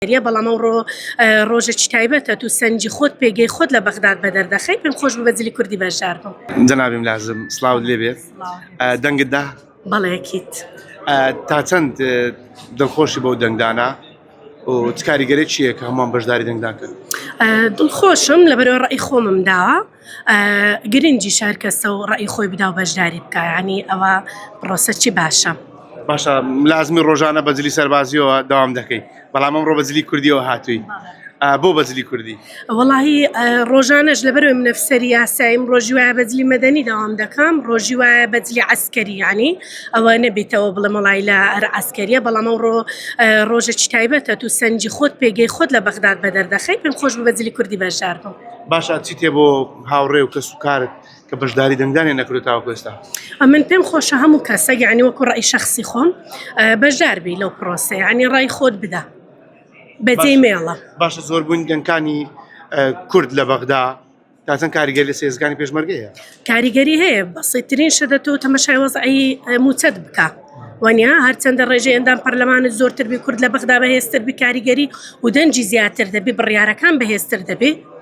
بەڵام ئەمڕۆ ڕۆژێکی تایبەتە تو سەنجی خۆت پێگەی خۆت لە بەغداد بەدەردەخەی پێم خۆش بوو بە جلی کوردی بەشدار بم. جەنابیم لازم سڵاوت لێ بێت دەنگت دا بەڵێکیت تا چەند دڵخۆشی بەو دەنگدانە و چ کاریگەری چییە کە هەمووان بەشداری دەنگدان کرد؟ دڵخۆشم لەبەرەوە ڕێی خۆمم داوە گرنگی شار کەسە و ڕێی خۆی بدا و بەشداری بکە ینی ئەوە پرۆسەکی باشە. باشە لازمی ڕۆژانە بەجلی سەربازیەوە داوام دەکەی بەڵام ئەمڕۆ بەجلی کوردیەوە هاتووی بۆ بەجلی کوردی؟ وەڵاهی ڕۆژانەش لەبەرەوەی من نەفسەری یاساییم ڕۆژی وایە بەجلی مەدەنی داوام دەکەم ڕۆژی وایە بەجلی عەسکەری ینی ئەوە نەبێتەوە بڵێ مەڵای لە عەسکەریە بەڵام ئەمڕۆ ڕۆژێکی تایبەتە تو سەنجی خۆت پێگەی خۆت لە بەغداد بەدەردەخەی پێم خۆش بوو بەجلی کوردی بەشدار بم. باشە چی تێ بۆ هاوڕێ و کەس و کارت کە بەشداری دەنگدانێ نەکردوتەوە ئێستا؟ من پێم خۆشە هەموو کەسە یعنی وەکو ڕێی شەخسی خۆم بەشدار بی لەو پرۆسە ینی ڕای خۆت بدە بەجێی مێڵە. باشە زۆربوون دەنگکانی کورد لە بەغدا تا چەند کاریگەری لە سێزگانی پێشمەرگەیە؟ کاریگەری هەیە بەسیترین شەدەتەوە تەمەشای وەزعی موچەت بکە وانیا هەرچەندە ڕێژەی ئەندام پەرلەمانت زۆرتر بی کورد لە بەغدا بەهێزتر بی کاریگەری و دەنجی زیاتر دەبی بڕیارەکان بەهێزتر دەبێ